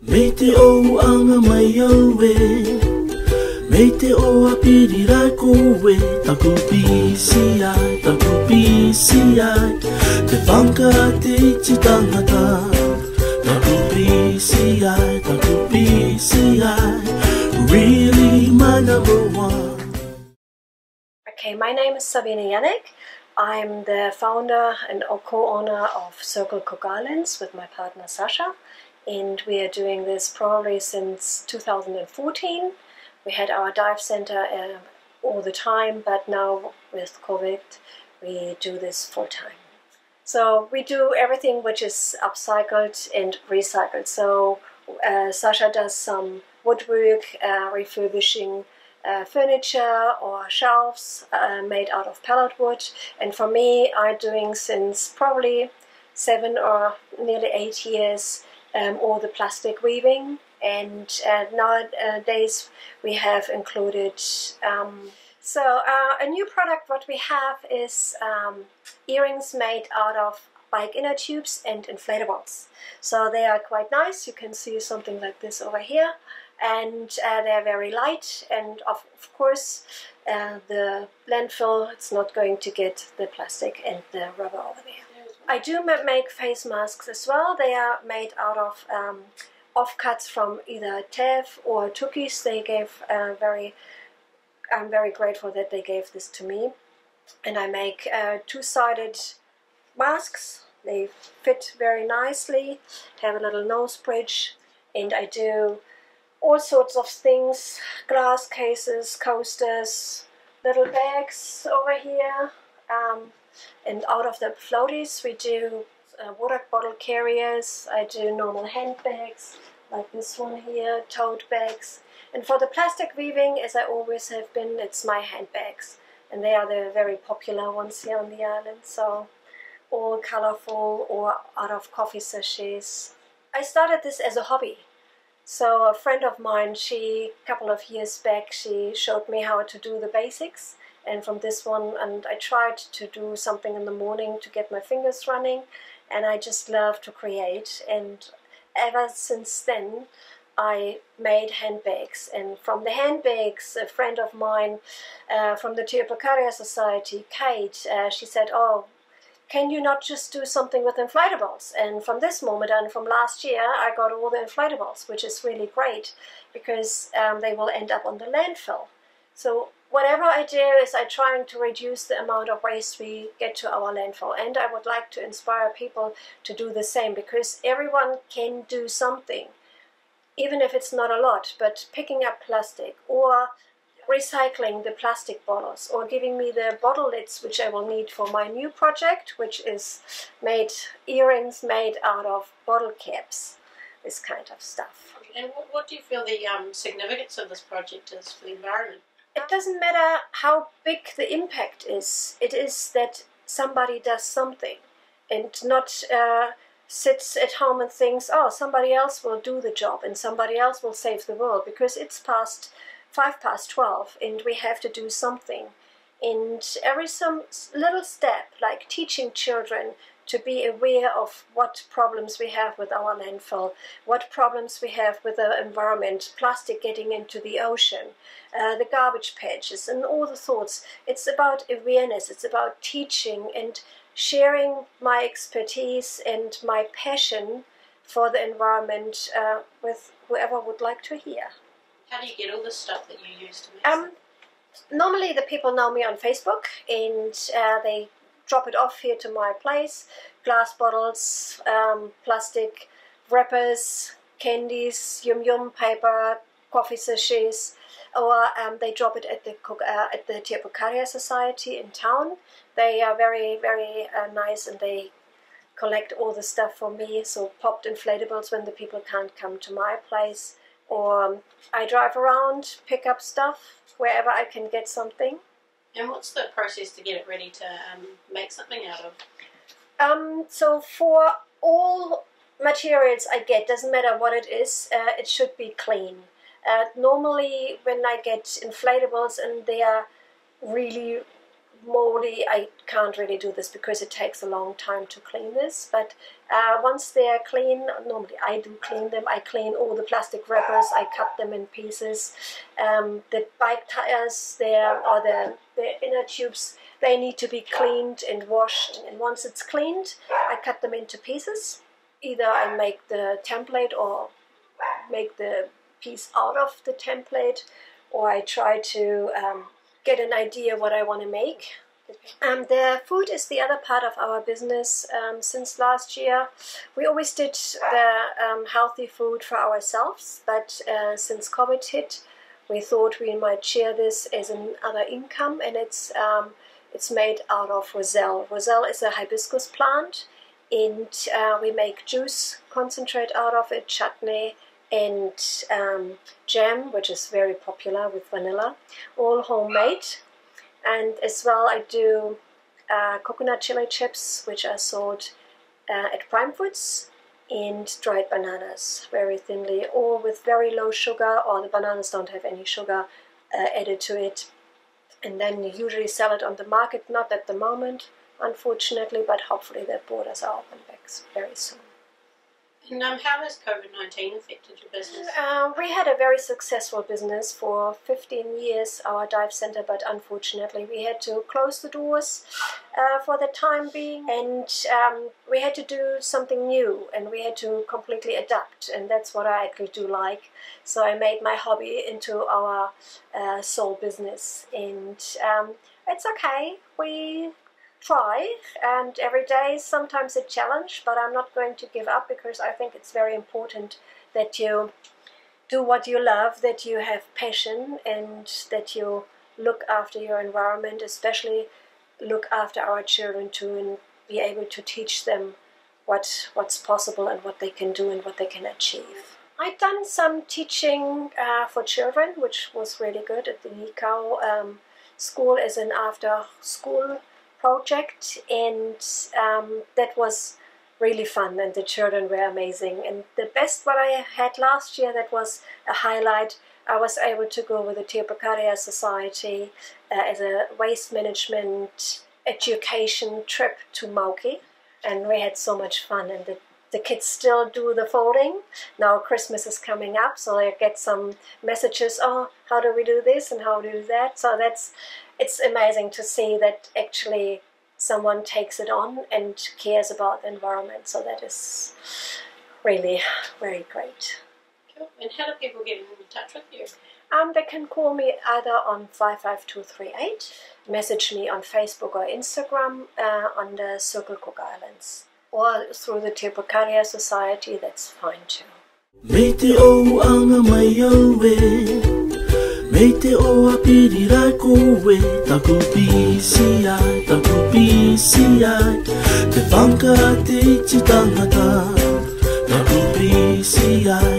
Me te 𝗖𝗦𝗥𝗖𝗟𝗘 Me te 𝗖𝗦𝗢𝗥𝗡𝗙 koe taku pisi ai, taku pisi ai Te 𝗥𝗘𝗣𝗢𝗥𝗧 tangata Taku pisi ai, taku pisi ai Really my number one. Okay, my name is 𝗖𝗦𝗥𝗍𝗘. I'm the founder and co-owner of 𝗥𝗘𝗣𝗢𝗥𝗧 with my partner Sasha, and we are doing this probably since 2014. We had our dive center all the time, but now with COVID we do this full time. So we do everything which is upcycled and recycled. So Sasha does some woodwork, refurbishing furniture or shelves made out of pallet wood, and for me I'm doing since probably 7 or nearly 8 years all the plastic weaving, and nowadays we have included a new product. What we have is earrings made out of bike inner tubes and inflatables. So they are quite nice. You can see something like this over here, and they're very light, and of course the landfill, it's not going to get the plastic and the rubber over there. I do make face masks as well. They are made out of offcuts from either 𝗘𝗣𝗢𝗢𝗥𝗧 or 𝗥𝗘𝗣𝗢𝗥𝗧. I'm very grateful that they gave this to me, and I make two-sided masks. They fit very nicely, have a little nose bridge, and I do all sorts of things: glass cases, coasters, little bags over here, and out of the floaties we do water bottle carriers. I do normal handbags like this one here, tote bags, and for the plastic weaving, as I always have been, it's my handbags, and they are the very popular ones here on the island. So all colorful or out of coffee sachets. I started this as a hobby. So a friend of mine, a couple of years back, she showed me how to do the basics, and from this one, and I tried to do something in the morning to get my fingers running, and I just love to create, and ever since then I made handbags. And from the handbags, a friend of mine from the Te Ipukarea Society, Kate, she said, "Oh, can you not just do something with inflatables?" And from this moment and from last year, I got all the inflatables, which is really great because they will end up on the landfill. So whatever I do is I'm trying to reduce the amount of waste we get to our landfill, and I would like to inspire people to do the same, because everyone can do something, even if it's not a lot, but picking up plastic or recycling the plastic bottles, or giving me the bottle lids, which I will need for my new project, which is earrings made out of bottle caps, this kind of stuff. And what do you feel the significance of this project is for the environment? It doesn't matter how big the impact is. It is that somebody does something, and not sits at home and thinks, "Oh, somebody else will do the job and somebody else will save the world," because it's 12, and we have to do something. And some little step, like teaching children to be aware of what problems we have with our landfill, what problems we have with the environment, plastic getting into the ocean, the garbage patches, and all the thoughts. It's about awareness, it's about teaching and sharing my expertise and my passion for the environment with whoever would like to hear. How do you get all the stuff that you use to make it? Normally the people know me on Facebook, and they drop it off here to my place: glass bottles, plastic wrappers, candies, yum paper, coffee sachets, or they drop it at the Te Ipukarea Society in town. They are very, very nice, and they collect all the stuff for me, so popped inflatables when the people can't come to my place. Or I drive around, pick up stuff wherever I can get something. And what's the process to get it ready to make something out of? So for all materials I get, doesn't matter what it is, it should be clean. Normally when I get inflatables and they are really moldy, I can't really do this because it takes a long time to clean this. But once they are clean, normally I do clean them. I clean all the plastic wrappers, I cut them in pieces. The bike tires there, or the inner tubes, they need to be cleaned and washed. And once it's cleaned, I cut them into pieces. Either I make the template or make the piece out of the template, or I try to get an idea what I want to make. The food is the other part of our business. Since last year, we always did the healthy food for ourselves, but since COVID hit, we thought we might share this as another income, and it's made out of 𝗥𝗧𝗟. 𝗥𝗧𝗟 is a hibiscus plant, and we make juice concentrate out of it, chutney, and jam, which is very popular with vanilla, all homemade. And as well I do coconut chili chips, which are sold at Prime Foods, and dried bananas, very thinly, or with very low sugar, or the bananas don't have any sugar added to it. And then you usually sell it on the market, not at the moment, unfortunately, but hopefully the borders are open back very soon. And how has COVID-19 affected your business? We had a very successful business for 15 years, our dive center, but unfortunately we had to close the doors for the time being, and we had to do something new, and we had to completely adapt, and that's what I actually do like. So I made my hobby into our sole business, and it's okay. We try, and every day is sometimes a challenge, but I'm not going to give up, because I think it's very important that you do what you love, that you have passion, and that you look after your environment, especially look after our children too, and be able to teach them what's possible and what they can do and what they can achieve. I've done some teaching for children, which was really good at the 𝗖𝗘𝗢𝗥𝗧 school as an after-school project, and that was really fun, and the children were amazing. And the best what I had last year, that was a highlight, I was able to go with the Te Ipukarea Society as a waste management education trip to 𝗥𝗘𝗣𝗢𝗥𝗧, and we had so much fun, and the kids still do the folding. Now Christmas is coming up, so I get some messages, oh, how do we do this and how do we do that? So it's amazing to see that actually someone takes it on and cares about the environment. So that is really very great. Cool. And how do people get in touch with you? They can call me either on 55238, message me on Facebook or Instagram on the Circle Cook Islands, or through the Te Ipukarea Society, that's fine too. Me te 𝗖𝗦𝗥𝗖𝗟𝗘, me te 𝗖𝗦𝗥𝗖𝗟𝗘, 𝗥𝗘𝗣𝗢𝗢𝗢, te whakaate te tangata, 𝗥𝗘𝗣𝗢𝗢.